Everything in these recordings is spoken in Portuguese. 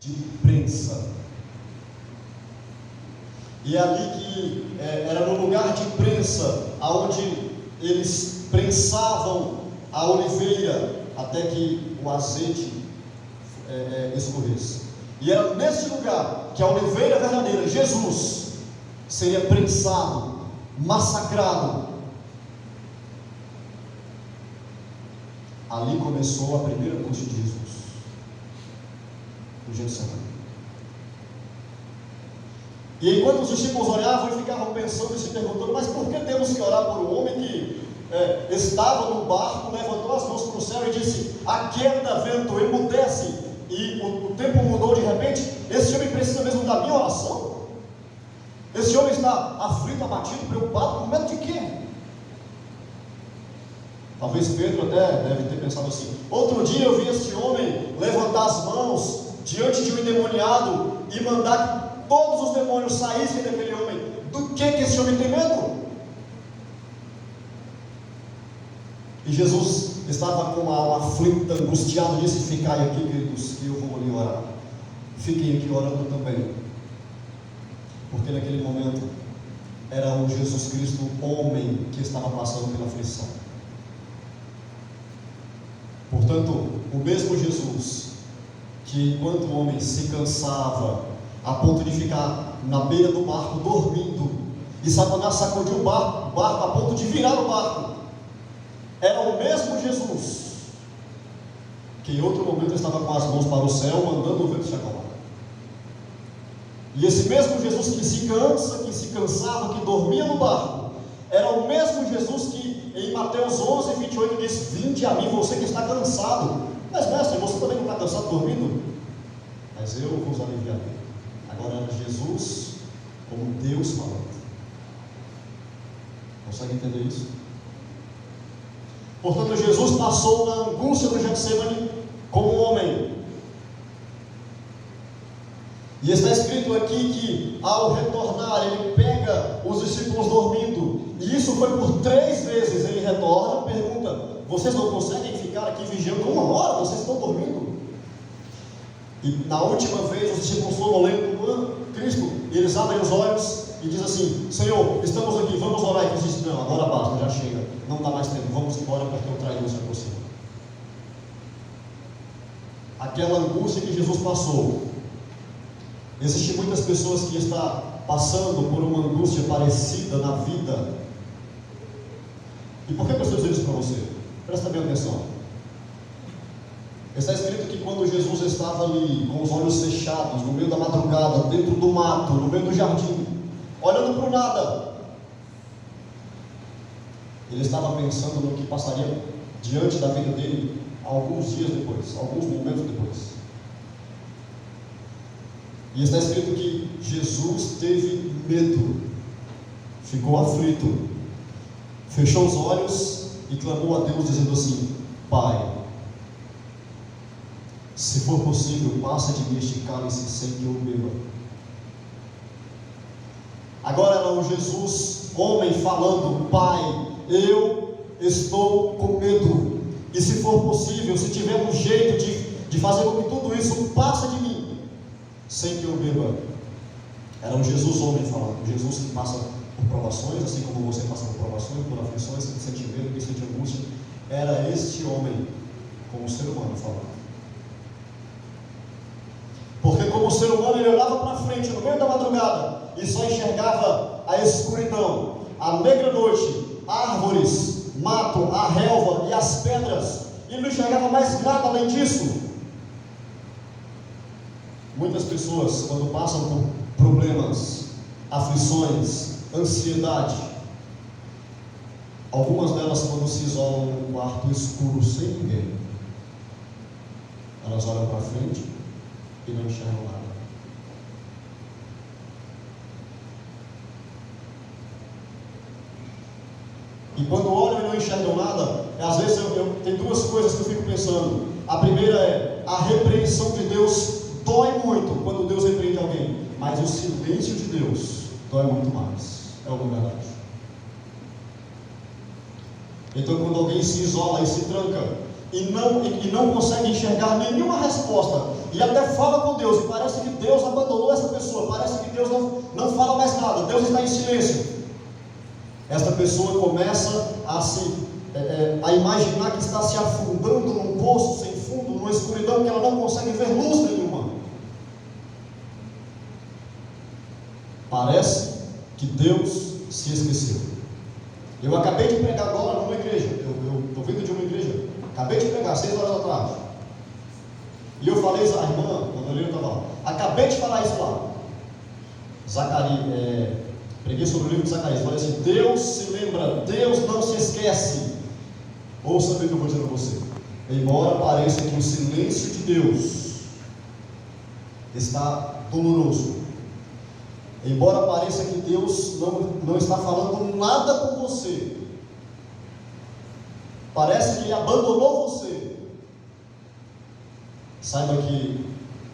de prensa. E é ali que era no lugar de prensa, aonde eles prensavam a oliveira até que o azeite escorresse. E era nesse lugar que a oliveira verdadeira, Jesus, seria prensado, massacrado. Ali começou a primeira angústia de Jesus, no Getsemane. E enquanto os discípulos olhavam e ficavam pensando e se perguntando, mas por que temos que orar por um homem que estava no barco, levantou as mãos para o céu e disse: aquieta vento, emudece, e o tempo mudou de repente? Esse homem precisa mesmo da minha oração? Esse homem está aflito, abatido, preocupado, com medo de quê? Talvez Pedro até deve ter pensado assim: outro dia eu vi este homem levantar as mãos diante de um endemoniado e mandar que todos os demônios saíssem daquele homem. Do que esse homem tem medo? E Jesus estava com a alma aflita, angustiado, disse: ficai aqui, queridos, que eu vou ali orar. Fiquem aqui orando também. Porque naquele momento era o Jesus Cristo, homem, que estava passando pela aflição. Portanto, o mesmo Jesus que, enquanto o homem se cansava, a ponto de ficar na beira do barco dormindo, e Satanás sacudiu o barco a ponto de virar o barco, era o mesmo Jesus que em outro momento estava com as mãos para o céu, mandando o vento se acalmar. E esse mesmo Jesus que se cansa, que se cansava, que dormia no barco, era o mesmo Jesus que em Mateus 11, 28 diz: vinde a mim, você que está cansado. Mas mestre, você também não está cansado dormindo? Mas eu vos aliviarei. Agora era Jesus como Deus falando. Consegue entender isso? Portanto, Jesus passou na angústia do Getsemane como um homem. E está escrito aqui que, ao retornar, ele pega os discípulos dormindo. E isso foi por 3 vezes. Ele retorna, pergunta: vocês não conseguem ficar aqui vigiando 1 hora? Vocês estão dormindo? E na última vez, os discípulos sonolentos, Cristo, e eles abrem os olhos e dizem assim: Senhor, estamos aqui, vamos orar. E Cristo diz: não, agora basta, já chega, não dá mais tempo, vamos embora porque o traidor se aproxima. Aquela angústia que Jesus passou. Existem muitas pessoas que estão passando por uma angústia parecida na vida. E por que eu estou dizendo isso para você? Presta bem atenção. Está escrito que quando Jesus estava ali, com os olhos fechados, no meio da madrugada, dentro do mato, no meio do jardim, olhando para o nada, ele estava pensando no que passaria diante da vida dele alguns dias depois, alguns momentos depois. E está escrito que Jesus teve medo, ficou aflito, fechou os olhos e clamou a Deus dizendo assim: Pai, se for possível, passa de mim este cálice sem que eu beba. Agora era o Jesus, homem, falando: Pai, eu estou com medo, e se for possível, se tiver um jeito de fazer com que tudo isso passe de mim, sem que eu beba. Era um Jesus, homem, falando. Jesus que passa por provações, assim como você passa por provações, por aflições, que sente medo, que sente angústia. Era este homem, como ser humano, falando. Porque como ser humano, ele olhava para frente, no meio da madrugada, e só enxergava a escuridão, a negra noite, árvores, mato, a relva e as pedras. Ele não enxergava mais nada além disso. Muitas pessoas, quando passam por problemas, aflições, ansiedade, algumas delas, quando se isolam num quarto escuro sem ninguém, elas olham para frente e não enxergam nada. E quando olham e não enxergam nada, às vezes tem 2 coisas que eu fico pensando. A primeira é: a repreensão de Deus dói muito quando Deus repreende alguém, mas o silêncio de Deus dói muito mais. É uma verdade. Então, quando alguém se isola e se tranca e não consegue enxergar nenhuma resposta, e até fala com Deus, e parece que Deus abandonou essa pessoa, parece que Deus não fala mais nada, Deus está em silêncio. Esta pessoa começa a imaginar que está se afundando num poço sem fundo, numa escuridão que ela não consegue ver luz nenhuma. Parece que Deus se esqueceu. Eu acabei de pregar agora numa igreja, eu estou vindo de uma igreja, acabei de pregar 6 horas da tarde, e eu falei, a irmã, quando eu estava lá, acabei de falar isso lá, preguei sobre o livro de Zacarias, falei assim, Deus se lembra, Deus não se esquece. Ouça bem o que eu vou dizer para você. Embora pareça que o silêncio de Deus está doloroso, embora pareça que Deus não está falando nada com você, parece que Ele abandonou você, saiba que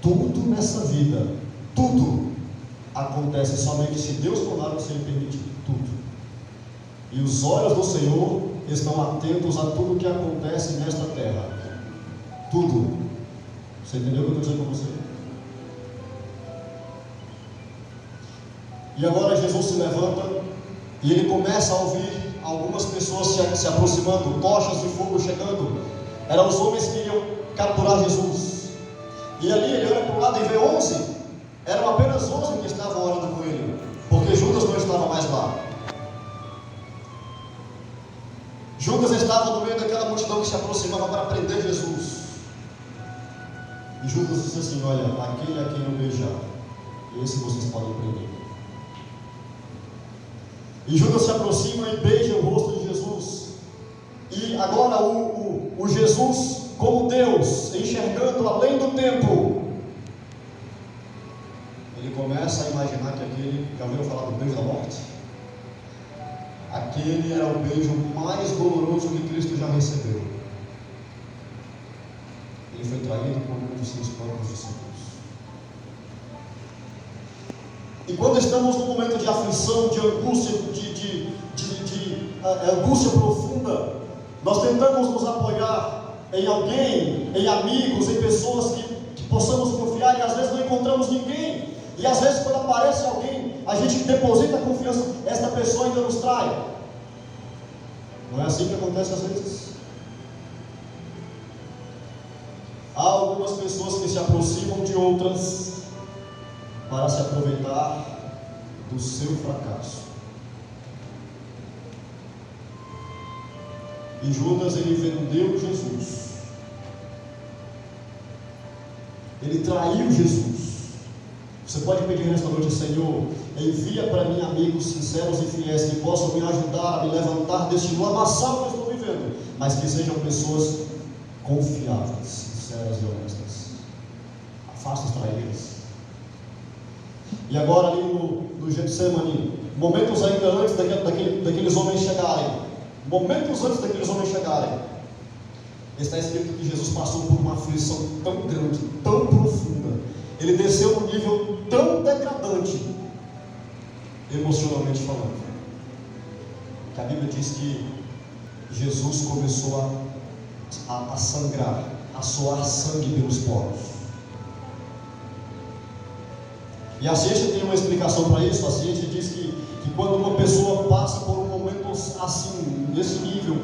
tudo nessa vida, tudo acontece somente se Deus mandar você permitir, tudo. E os olhos do Senhor estão atentos a tudo que acontece nesta terra, tudo. Você entendeu o que eu estou dizendo para você? E agora Jesus se levanta e ele começa a ouvir algumas pessoas se aproximando, tochas de fogo chegando. Eram os homens que iam capturar Jesus. E ali ele olha para o lado e vê 11. Eram apenas 11 que estavam orando com ele, porque Judas não estava mais lá. Judas estava no meio daquela multidão que se aproximava para prender Jesus. E Judas disse assim: olha, aquele a quem eu beijar, esse vocês podem prender. E Judas se aproxima e beija o rosto de Jesus. E agora o Jesus, como Deus, enxergando além do tempo, ele começa a imaginar que aquele, já ouviram falar do beijo da morte? Aquele era o beijo mais doloroso que Cristo já recebeu. Ele foi traído por um dos seus próprios discípulos. E quando estamos num momento de aflição, de angústia, de angústia profunda, nós tentamos nos apoiar em alguém, em amigos, em pessoas que possamos confiar, e às vezes não encontramos ninguém. E às vezes quando aparece alguém, a gente deposita a confiança, esta pessoa ainda nos trai. Não é assim que acontece às vezes? Há algumas pessoas que se aproximam de outras para se aproveitar do seu fracasso. E Judas, ele vendeu Jesus. Ele traiu Jesus. Você pode pedir nesta noite: Senhor, envia para mim amigos sinceros e fiéis que possam me ajudar a me levantar deste lamaçal que eu estou vivendo, mas que sejam pessoas confiáveis, sinceras e honestas. Afasta os traidores. E agora ali no Getsemane, momentos ainda antes daqueles homens chegarem, está escrito que Jesus passou por uma aflição tão grande, tão profunda. Ele desceu num nível tão degradante, emocionalmente falando, que a Bíblia diz que Jesus começou a sangrar, a suar sangue pelos poros. E a ciência tem uma explicação para isso. A ciência diz que quando uma pessoa passa por um momento assim, nesse nível,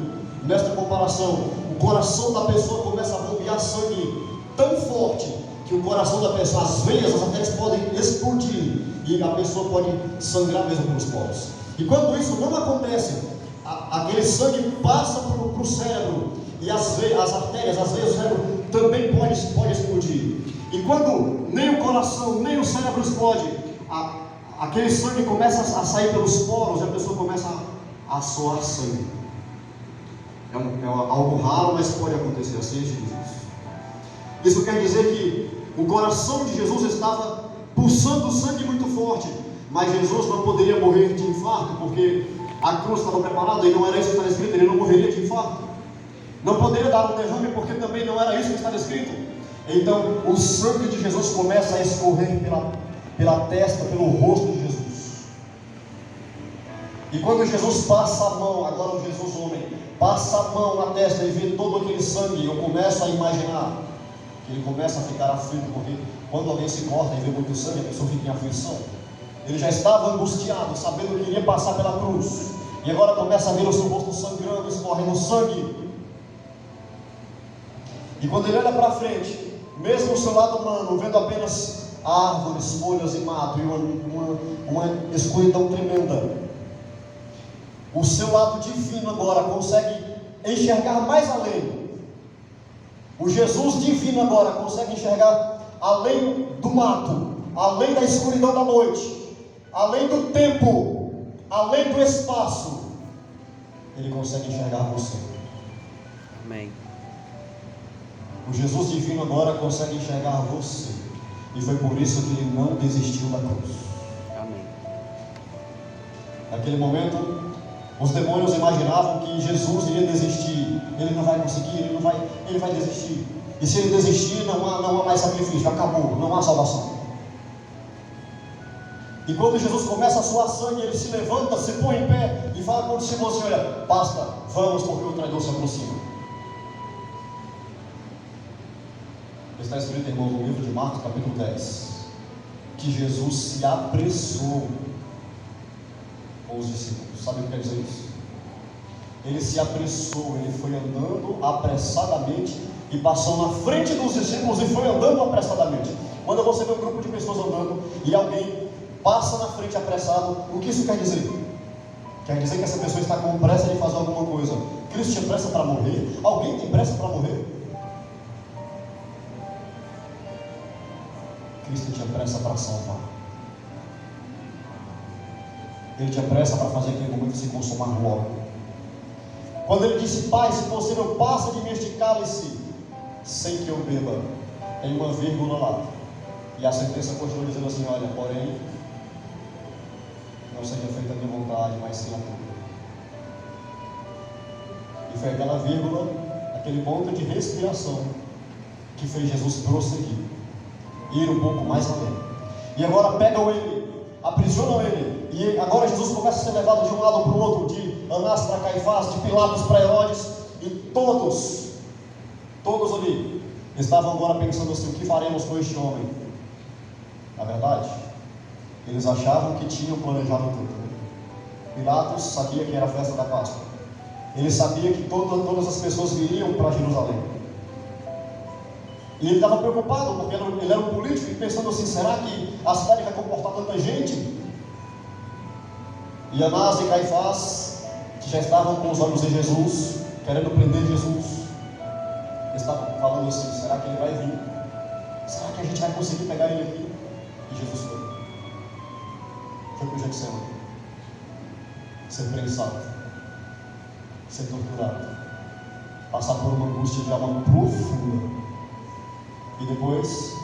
nesta comparação, o coração da pessoa começa a bombear sangue tão forte que o coração da pessoa, as veias, as artérias podem explodir e a pessoa pode sangrar mesmo pelos poros. E quando isso não acontece, aquele sangue passa para o cérebro e as artérias, as veias do cérebro também pode explodir. E quando nem o coração, nem o cérebro explode, aquele sangue começa a sair pelos poros e a pessoa começa a suar sangue. É algo raro, mas pode acontecer. A ciência diz isso. Isso quer dizer que o coração de Jesus estava pulsando sangue muito forte, mas Jesus não poderia morrer de infarto, porque a cruz estava preparada e não era isso que estava escrito. Ele não morreria de infarto. Não poderia dar um derrame, porque também não era isso que estava escrito. Então o sangue de Jesus começa a escorrer pela testa, pelo rosto de Jesus. E quando Jesus passa a mão, agora o Jesus homem, passa a mão na testa e vê todo aquele sangue, eu começo a imaginar que ele começa a ficar aflito, porque quando alguém se corta e vê muito sangue, a pessoa fica em aflição. Ele já estava angustiado, sabendo que iria passar pela cruz, e agora começa a ver o seu rosto sangrando, escorrendo sangue. E quando ele olha para frente, mesmo o seu lado humano, vendo apenas árvores, folhas e mato, e uma escuridão tremenda, o seu lado divino agora consegue enxergar mais além. O Jesus divino agora consegue enxergar além do mato, além da escuridão da noite, além do tempo, além do espaço. Ele consegue enxergar você. Amém. O Jesus divino agora consegue enxergar você. E foi por isso que ele não desistiu da cruz. Amém. Naquele momento, os demônios imaginavam que Jesus iria desistir. Ele não vai conseguir, ele vai desistir. E se ele desistir, não há mais sacrifício, acabou, não há salvação. E quando Jesus começa a suar sangue, ele se levanta, se põe em pé e fala com os discípulos assim: olha, basta, vamos, porque o traidor se aproxima. Está escrito, irmãos, no livro de Marcos, capítulo 10, que Jesus se apressou com os discípulos. Sabe o que quer dizer isso? Ele se apressou, ele foi andando apressadamente e passou na frente dos discípulos e foi andando apressadamente. Quando você vê um grupo de pessoas andando e alguém passa na frente apressado, o que isso quer dizer? Quer dizer que essa pessoa está com pressa de fazer alguma coisa. Cristo tinha pressa para morrer? Alguém tem pressa para morrer? Cristo tinha pressa para salvar. Ele tinha pressa para fazer aquele momento se consumar logo. Quando ele disse: Pai, se possível, passa de mim este cálice sem que eu beba, tem uma vírgula lá. E a sentença continua dizendo assim: olha, porém, não seja feita a minha vontade, mas sim a tua. E foi aquela vírgula, aquele ponto de respiração, que fez Jesus prosseguir, ir um pouco mais além. E agora pegam ele, aprisionam ele, e agora Jesus começa a ser levado de um lado para o outro, de Anás para Caifás, de Pilatos para Herodes, e todos ali estavam agora pensando assim: o que faremos com este homem? Na verdade, eles achavam que tinham planejado tudo. Pilatos sabia que era a festa da Páscoa. Ele sabia que todas as pessoas viriam para Jerusalém. E ele estava preocupado, porque ele era um político, e pensando assim: será que a cidade vai comportar tanta gente? E Anás e Caifás, que já estavam com os olhos em Jesus, querendo prender Jesus, estavam falando assim: será que ele vai vir? Será que a gente vai conseguir pegar ele aqui? E Jesus foi para o Getsemane, ser prensado, ser torturado, passar por uma angústia de alma profunda. E depois,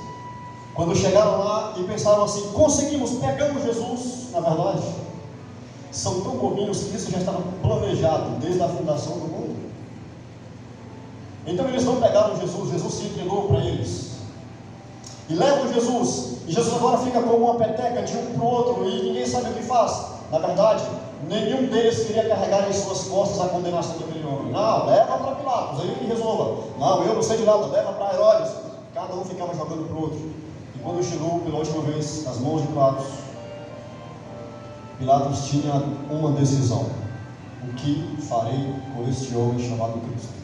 quando chegaram lá e pensaram assim: conseguimos, pegamos Jesus, na verdade, são tão bobinhos que isso já estava planejado desde a fundação do mundo. Então eles não pegaram Jesus, Jesus se entregou para eles. E levam Jesus, e Jesus agora fica como uma peteca de um para o outro, e ninguém sabe o que faz. Na verdade, nenhum deles queria carregar em suas costas a condenação daquele homem. Não, leva para Pilatos, aí ele resolva. Não, eu não sei de nada, leva para Herodes. Cada um ficava jogando para o outro. E quando chegou pela última vez nas mãos de Pilatos, Pilatos tinha uma decisão: o que farei com este homem chamado Cristo?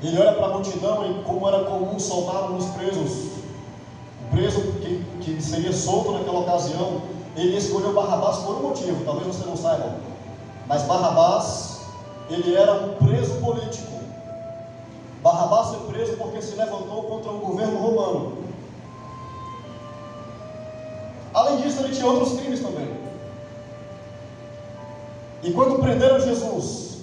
Ele olha para a multidão, e como era comum, soltaram os presos. O preso que seria solto naquela ocasião, ele escolheu Barrabás por um motivo, talvez você não saiba, mas Barrabás, ele era um preso político. Barrabás foi preso porque se levantou contra o governo romano. Além disso, ele tinha outros crimes também. E quando prenderam Jesus,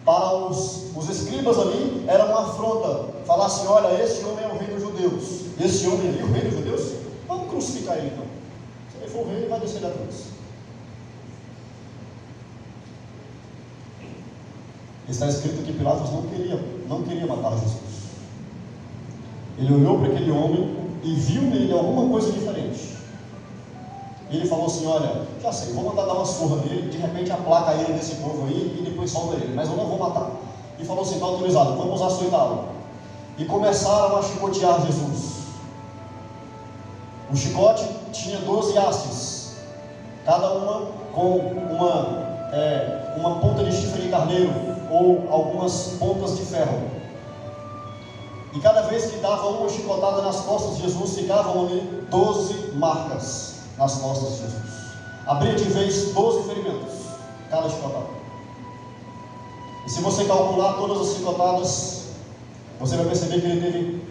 para os escribas ali, era uma afronta. Falar assim: olha, esse homem é o rei dos judeus. Esse homem ali, o rei dos judeus? Vamos crucificar ele então. Se ele for o rei, ele vai descer da cruz. Está escrito que Pilatos não queria matar Jesus. Ele olhou para aquele homem e viu nele alguma coisa diferente. E ele falou assim: olha, já sei, vou mandar dar uma surra nele, de repente aplaca ele desse povo aí e depois solta ele, mas eu não vou matar. e falou assim: está autorizado, vamos açoitá-lo. E começaram a chicotear Jesus. O chicote tinha 12 hastes, cada uma com uma ponta de chifre de carneiro ou algumas pontas de ferro. E cada vez que dava uma chicotada nas costas de Jesus, ficavam ali 12 marcas nas costas de Jesus. Abria de vez 12 ferimentos, cada chicotada. E se você calcular todas as chicotadas, você vai perceber que ele teve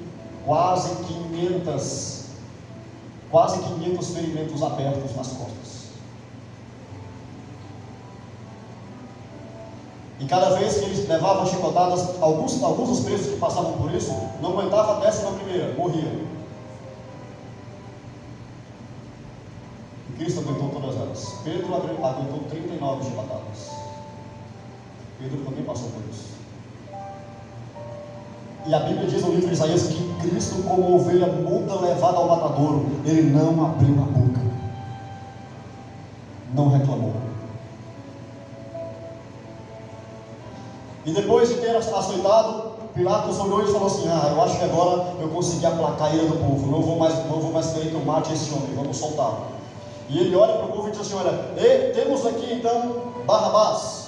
quase 500 ferimentos abertos nas costas. E cada vez que eles levavam chicotadas, alguns dos presos que passavam por isso não aguentavam a 11ª, morriam. E Cristo aguentou todas elas. Pedro aguentou 39 chicotadas. Pedro também passou por isso. E a Bíblia diz no livro de Isaías que Cristo, como ovelha muda levada ao matadouro, ele não abriu a boca, não reclamou. E depois de ter açoitado, Pilatos olhou e falou assim: eu acho que agora eu consegui aplacar a ira do povo, não vou mais querer que eu mate esse homem, vamos soltá-lo. E ele olha para o povo e diz assim: olha, temos aqui então Barrabás.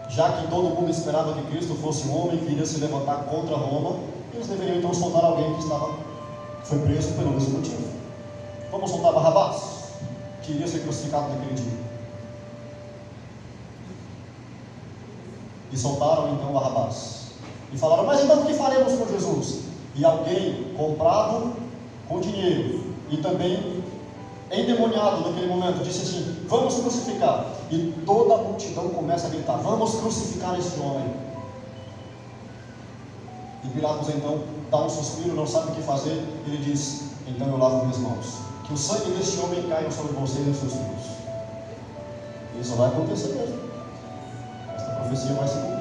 Já que todo mundo esperava que Cristo fosse um homem que iria se levantar contra Roma, eles deveriam então soltar alguém que foi preso pelo mesmo motivo. Vamos soltar Barrabás, que iria ser crucificado naquele dia. E soltaram então Barrabás. E falaram: mas então o que faremos com Jesus? E alguém comprado com dinheiro e também endemoniado naquele momento disse assim: vamos crucificar. E toda a multidão começa a gritar: vamos crucificar esse homem. E Pilatos então dá um suspiro, não sabe o que fazer. Ele diz: então eu lavo minhas mãos, que o sangue desse homem caia sobre você e os seus filhos. E isso vai acontecer mesmo. Esta profecia vai se cumprir.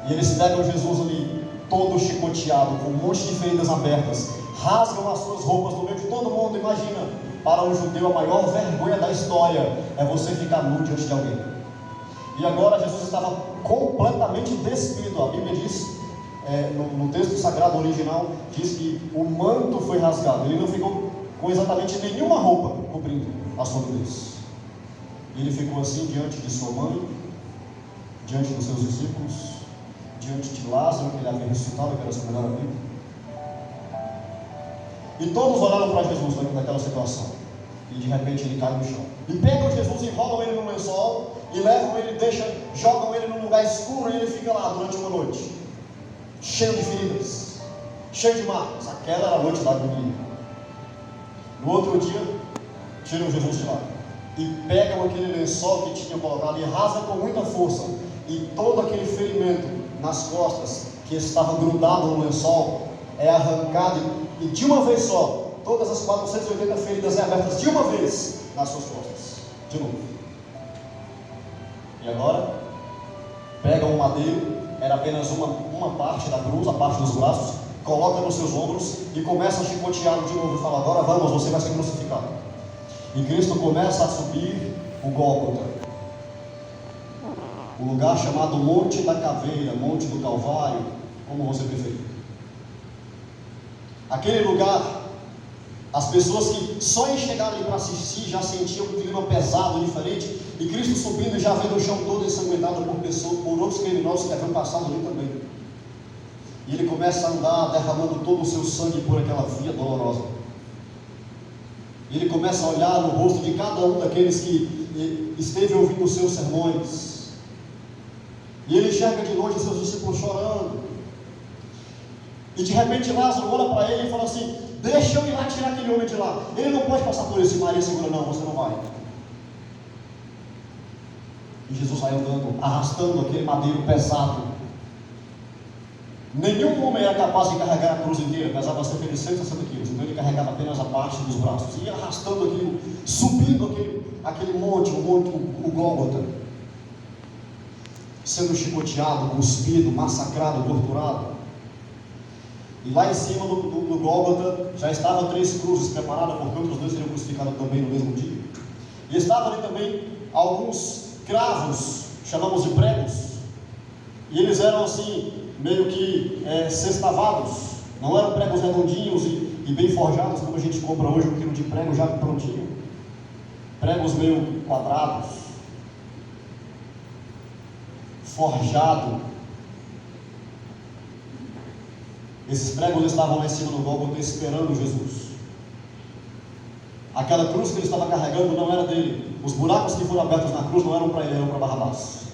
E eles pegam Jesus ali, todo chicoteado, com um monte de feridas abertas, rasgam as suas roupas no meio de todo mundo. Imagina, para um judeu a maior vergonha da história é você ficar nu diante de alguém. E agora Jesus estava completamente despido. A Bíblia diz, no texto sagrado original, diz que o manto foi rasgado. Ele não ficou com exatamente nenhuma roupa cobrindo a sua nudez. E ele ficou assim diante de sua mãe, diante dos seus discípulos, diante de Lázaro, que ele havia ressuscitado, que era seu melhor amigo. E todos olharam para Jesus naquela situação. E de repente ele cai no chão. E pegam Jesus, enrolam ele no lençol e levam ele, jogam ele num lugar escuro, e ele fica lá durante uma noite, cheio de feridas, cheio de marcas. Aquela era a noite da agonia. No outro dia, tiram Jesus de lá e pegam aquele lençol que tinham colocado e rasgam com muita força. E todo aquele ferimento nas costas que estava grudado no lençol é arrancado, e de uma vez só, todas as 480 feridas abertas de uma vez nas suas costas, de novo. E agora, pega um madeiro, era apenas uma parte da cruz, a parte dos braços, coloca nos seus ombros e começa a chicoteá-lo de novo e fala: agora vamos, você vai ser crucificado. E Cristo começa a subir o Gólgota, o lugar chamado Monte da Caveira, Monte do Calvário, como você preferir. Aquele lugar, as pessoas que só em chegar ali para assistir já sentiam um clima pesado, diferente, e Cristo subindo e já vendo o chão todo ensanguentado por outros criminosos que haviam passado ali também. E ele começa a andar derramando todo o seu sangue por aquela via dolorosa. E ele começa a olhar no rosto de cada um daqueles que esteve ouvindo os seus sermões. E ele enxerga de longe os seus discípulos chorando. E de repente Lázaro olha para ele e fala assim: deixa eu ir lá tirar aquele homem de lá. Ele não pode passar por isso. E Maria segura: não, você não vai. E Jesus vai andando, arrastando aquele madeiro pesado. Nenhum homem era capaz de carregar a cruz inteira, pesava cerca de 160 quilos. Então ele carregava apenas a parte dos braços. E ia arrastando aquilo, subindo aquele monte, o Gólgota, sendo chicoteado, cuspido, massacrado, torturado. E lá em cima do Gólgota já estavam 3 cruzes preparadas, porque outros 2 seriam crucificados também no mesmo dia. E estavam ali também alguns cravos, chamamos de pregos, E eles eram assim, meio que sextavados. Não eram pregos redondinhos e bem forjados, como a gente compra hoje um quilo de prego já prontinho. Pregos meio quadrados, forjado. Esses pregos estavam lá em cima do Gólgota esperando Jesus. Aquela cruz que ele estava carregando não era dele. Os buracos que foram abertos na cruz não eram para ele, eram para Barrabás.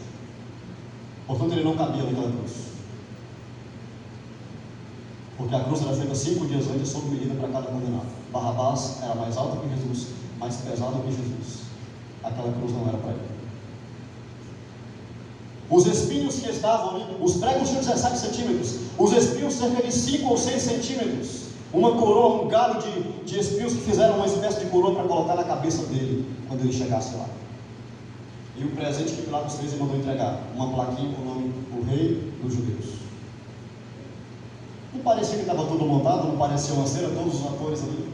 Portanto, ele não cabia naquela cruz. Porque a cruz era feita 5 dias antes, sob medida para cada condenado. Barrabás era mais alto que Jesus, mais pesado que Jesus. Aquela cruz não era para ele. Os espinhos que estavam ali, os pregos tinham 17 centímetros, os espinhos cerca de 5 ou 6 centímetros. Uma coroa, um galho de espinhos que fizeram uma espécie de coroa para colocar na cabeça dele, quando ele chegasse lá. E o presente que Pilatos fez e mandou entregar, uma plaquinha com o nome do rei dos judeus. Não parecia que estava tudo montado, não parecia uma cena, todos os atores ali,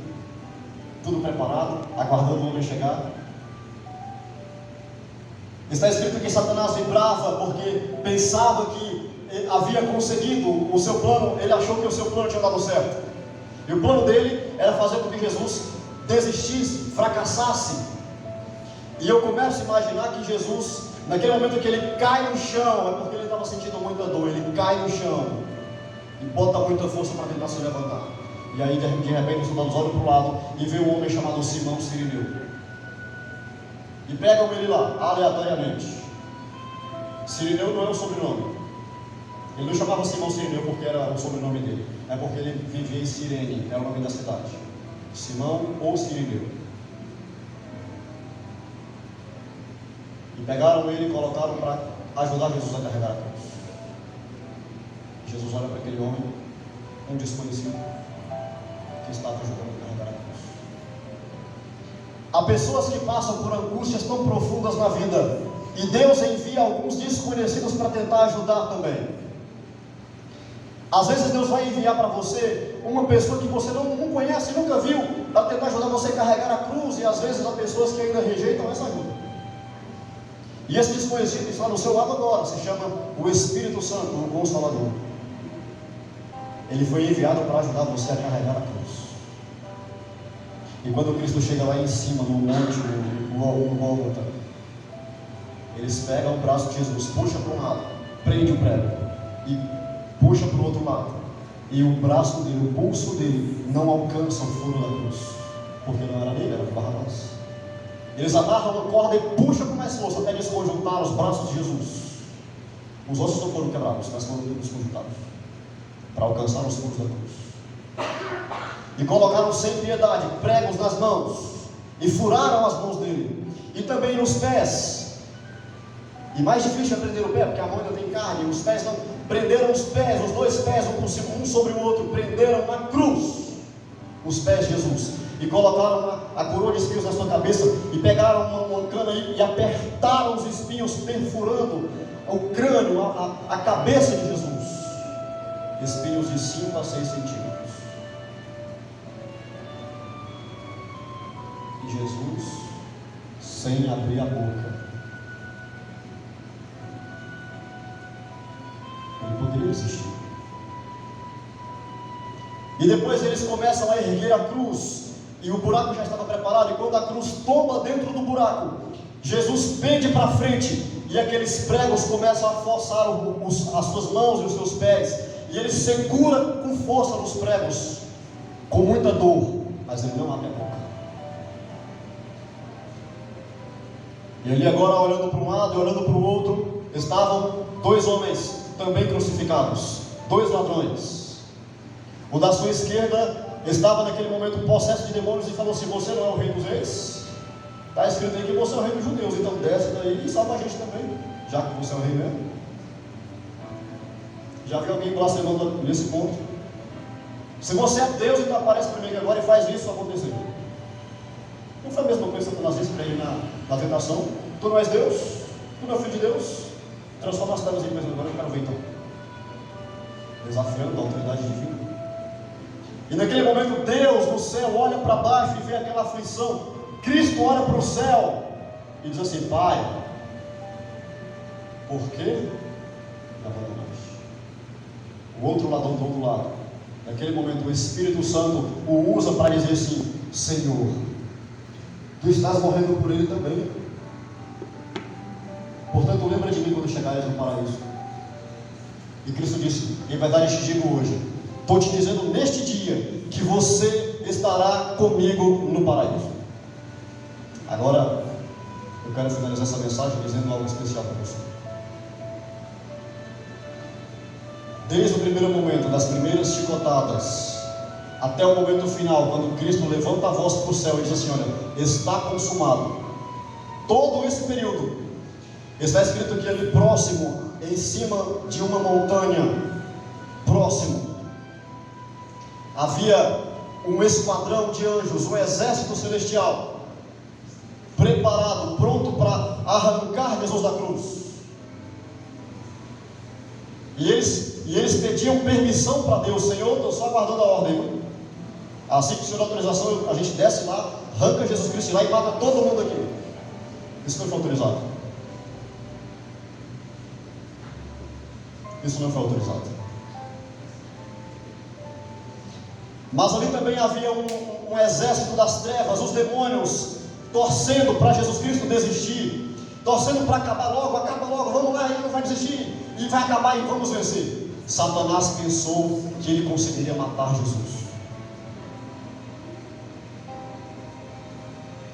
tudo preparado, aguardando o homem chegar. Está escrito que Satanás vibrava porque pensava que havia conseguido o seu plano, ele achou que o seu plano tinha dado certo. E o plano dele era fazer com que Jesus desistisse, fracassasse. E eu começo a imaginar que Jesus, naquele momento que ele cai no chão, é porque ele estava sentindo muita dor, ele cai no chão e bota muita força para tentar se levantar. E aí de repente os soldados olham para o lado e vê um homem chamado Simão Cirineu. E pegam ele lá, aleatoriamente. Cirineu não era o sobrenome. Ele não chamava Simão Cirineu porque era o sobrenome dele. É porque ele vivia em Cirene, era o nome da cidade. Simão ou Cirineu. E pegaram ele e colocaram para ajudar Jesus a carregar a cruz. Jesus olha para aquele homem, um desconhecido, que estava ajudando a carregar a cruz. Há pessoas que passam por angústias tão profundas na vida, e Deus envia alguns desconhecidos para tentar ajudar também. Às vezes Deus vai enviar para você uma pessoa que você não conhece, nunca viu, para tentar ajudar você a carregar a cruz, e às vezes há pessoas que ainda rejeitam essa ajuda. E esse desconhecido está no seu lado agora, se chama o Espírito Santo, o Consolador. Ele foi enviado para ajudar você a carregar a cruz. E quando Cristo chega lá em cima, no monte, no Gólgota, eles pegam o braço de Jesus, puxa para um lado, prende o prego e puxa para o outro lado. E o braço dele, o pulso dele, não alcança o furo da cruz, porque não era dele, era de Barrabás. Eles amarram a corda e puxam com mais força até desconjuntar os braços de Jesus. Os ossos não foram quebrados, mas foram desconjuntados para alcançar os furos da cruz. E colocaram sem piedade pregos nas mãos e furaram as mãos dele e também nos pés. E mais difícil é prender o pé, porque a mão ainda tem carne. Os pés não. Prenderam os pés, os dois pés, um sobre o outro, prenderam na cruz os pés de Jesus e colocaram a coroa de espinhos na sua cabeça e pegaram uma cana e apertaram os espinhos, perfurando o crânio, a cabeça de Jesus. Espinhos de 5 a 6 centímetros. E Jesus, sem abrir a boca, ele poderia existir. E depois eles começam a erguer a cruz, e o buraco já estava preparado, e quando a cruz tomba dentro do buraco, Jesus pende para frente, e aqueles pregos começam a forçar as suas mãos e os seus pés, e ele segura com força nos pregos, com muita dor, mas ele não abre a boca. E ali agora, olhando para um lado e olhando para o outro, estavam 2 homens também crucificados, 2 ladrões. O da sua esquerda estava naquele momento possesso de demônios e falou assim: você não é o rei dos reis? Está escrito aí que você é o rei dos judeus, então desce daí e salva a gente também, já que você é o rei mesmo. Já viu alguém blasfemando nesse ponto? Se você é Deus, então aparece para mim agora e faz isso acontecer. Não foi a mesma coisa que Satanás disse para ele na tentação? Tu não és Deus? Tu não é filho de Deus? Transforma as pedras em coisa agora, eu quero ver então. Desafiando a autoridade divina. E naquele momento Deus no céu olha para baixo e vê aquela aflição. Cristo olha para o céu e diz assim: Pai, por que e abandonaste. O outro ladrão do outro lado, naquele momento o Espírito Santo o usa para dizer assim: Senhor, tu estás morrendo por ele também. Portanto, lembra de mim quando chegares no paraíso. E Cristo disse: em verdade te digo hoje, estou te dizendo neste dia, que você estará comigo no paraíso. Agora, eu quero finalizar essa mensagem dizendo algo especial para você. Desde o primeiro momento, das primeiras chicotadas, até o momento final, quando Cristo levanta a voz para o céu e diz assim: olha, está consumado. Todo esse período, está escrito que ali próximo, em cima de uma montanha, próximo, havia um esquadrão de anjos, um exército celestial, preparado, pronto para arrancar Jesus da cruz. E eles pediam permissão para Deus: Senhor, estou só aguardando a ordem. Assim que o Senhor autorização, a gente desce lá, arranca Jesus Cristo lá e mata todo mundo aqui. Isso não foi autorizado. Isso não foi autorizado. Mas ali também havia um exército das trevas, os demônios, torcendo para Jesus Cristo desistir, torcendo para acabar logo, vamos lá, ele não vai desistir, e vai acabar e vamos vencer. Satanás pensou que ele conseguiria matar Jesus.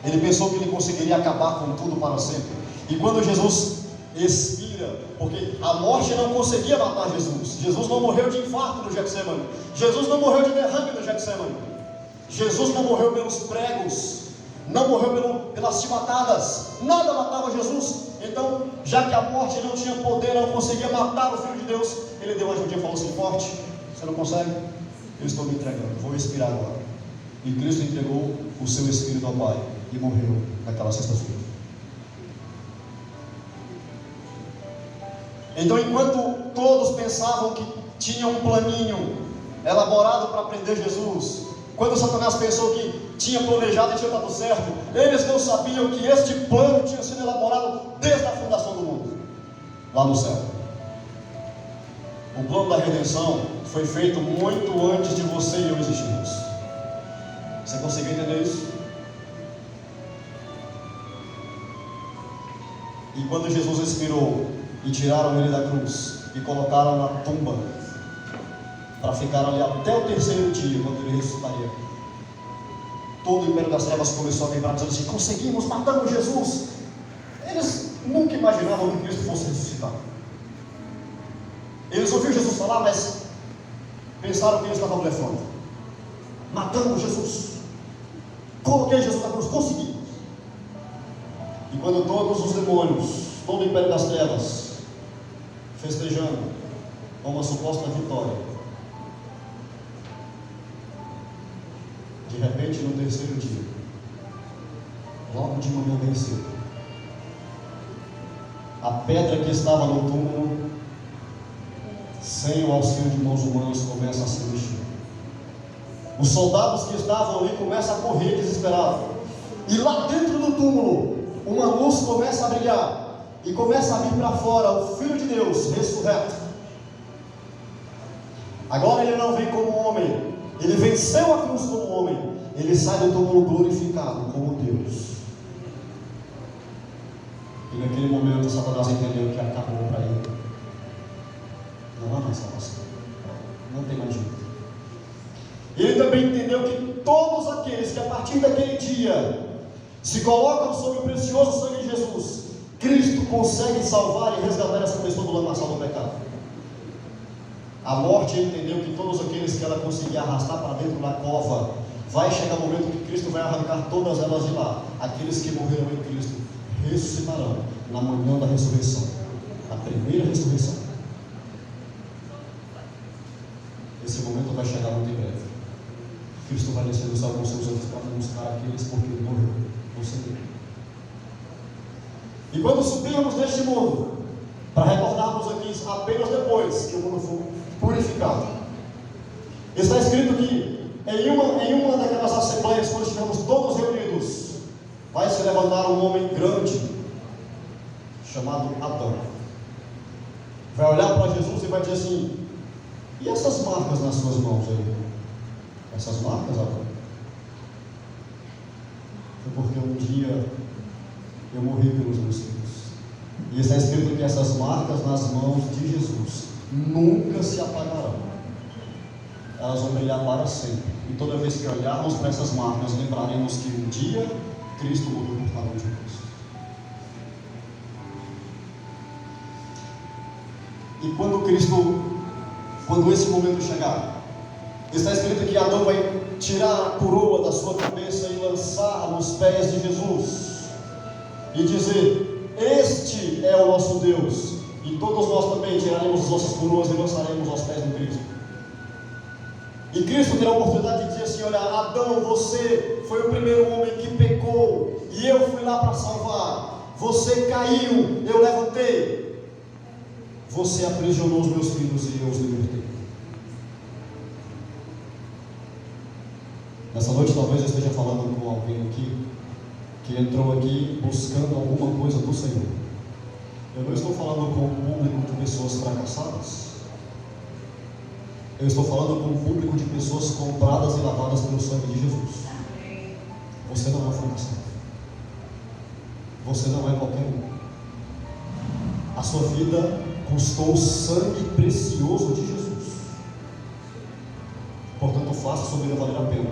Ele pensou que ele conseguiria acabar com tudo para sempre. E quando Jesus expira, porque a morte não conseguia matar Jesus. Jesus não morreu de infarto no Getsemane. Jesus não morreu de derrame no Getsemane. Jesus não morreu pelos pregos, não morreu pelas chibatadas. Nada matava Jesus. Então, já que a morte não tinha poder, não conseguia matar o Filho de Deus, ele deu uma ajudinha e falou assim: morte, você não consegue? Eu estou me entregando, vou expirar agora. E Cristo entregou o seu Espírito ao Pai e morreu naquela sexta-feira. Então, enquanto todos pensavam que tinha um planinho elaborado para prender Jesus, quando Satanás pensou que tinha planejado e tinha dado certo, eles não sabiam que este plano tinha sido elaborado desde a fundação do mundo, lá no céu. O plano da redenção foi feito muito antes de você e eu existirmos. Você conseguiu entender isso? E quando Jesus expirou e tiraram ele da cruz e colocaram na tumba para ficar ali até o terceiro dia, quando ele ressuscitaria, todo o império das trevas começou a vibrar, dizendo assim: conseguimos, matamos Jesus. Eles nunca imaginavam que Cristo fosse ressuscitar. Eles ouviram Jesus falar, mas pensaram que ele estava blefando. Matamos Jesus, coloquei Jesus na cruz, conseguimos. E quando todos os demônios, todo o império das trevas, festejando uma suposta vitória, de repente, no terceiro dia, logo de manhã bem cedo, a pedra que estava no túmulo, sem o auxílio de mãos humanas, começa a se mexer. Os soldados que estavam ali começam a correr desesperados. E lá dentro do túmulo, uma luz começa a brilhar. E começa a vir para fora o Filho de Deus ressurreto. Agora ele não vem como homem, ele venceu a cruz como homem. Ele sai do túmulo glorificado como Deus. E naquele momento Satanás entendeu que acabou para ele. Não há mais salvação, não tem mais jeito. Ele também entendeu que todos aqueles que a partir daquele dia se colocam sob o precioso sangue de Jesus, Cristo consegue salvar e resgatar essa pessoa do lamaçal do pecado. A morte entendeu que todos aqueles que ela conseguia arrastar para dentro da cova, vai chegar o momento que Cristo vai arrancar todas elas de lá. Aqueles que morreram em Cristo ressuscitarão na manhã da ressurreição, a primeira ressurreição. Esse momento vai chegar muito em breve. Cristo vai descer do céu com seus anjos para buscar aqueles porque ele morreu no Senhor. E quando subirmos neste mundo, para retornarmos aqui apenas depois que o mundo for purificado, está escrito que em uma daquelas assembleias, quando estivermos todos reunidos, vai se levantar um homem grande chamado Adão. vai olhar para Jesus e vai dizer assim: e essas marcas nas suas mãos aí? Essas marcas, Abraão? Foi porque um dia eu morri pelos meus filhos. E está escrito que essas marcas nas mãos de Jesus nunca se apagarão. Elas vão brilhar para sempre. E toda vez que olharmos para essas marcas, lembraremos que um dia Cristo morreu por cada um de nós. E quando esse momento chegar, está escrito que Adão vai tirar a coroa da sua cabeça e lançar nos pés de Jesus e dizer: este é o nosso Deus. E todos nós também tiraremos as nossas coroas e lançaremos aos pés do Cristo. E Cristo terá a oportunidade de dizer assim: olha, Adão, você foi o primeiro homem que pecou e eu fui lá para salvar. Você caiu, eu levantei. Você aprisionou os meus filhos e eu os libertei. Nessa noite talvez eu esteja falando com alguém aqui que entrou aqui buscando alguma coisa do Senhor. Eu não estou falando com um público de pessoas fracassadas. Eu estou falando com um público de pessoas compradas e lavadas pelo sangue de Jesus. Você não é fracassado. Você não é qualquer um. A sua vida custou o sangue precioso de Jesus. Portanto, faça a sua vida valer a pena.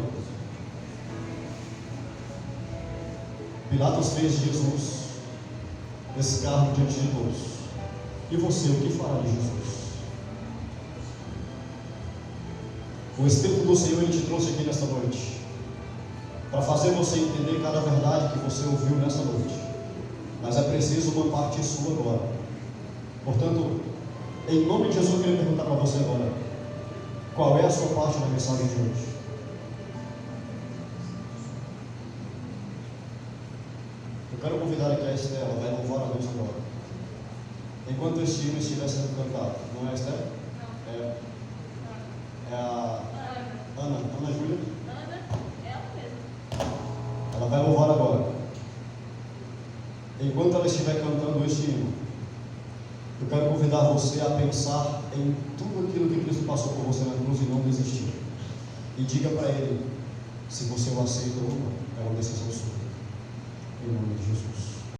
Pilatos fez de Jesus escárnio diante de todos. E você, o que fará de Jesus? O Espírito do Senhor, Ele te trouxe aqui nesta noite para fazer você entender cada verdade que você ouviu nessa noite. Mas é preciso uma parte sua agora. Portanto, em nome de Jesus, eu queria perguntar para você agora: qual é a sua parte na mensagem de hoje? Eu quero convidar aqui a Esther, ela vai louvar a Deus agora. Enquanto este hino estiver sendo cantado, não é, Esther? Não. É a Ana Júlia? É ela mesma. Ela vai louvar agora. Enquanto ela estiver cantando este hino, eu quero convidar você a pensar em tudo aquilo que Cristo passou por você na cruz e não desistir. E diga para Ele se você o aceita ou não. É uma decisão sua. Em nome de Jesus.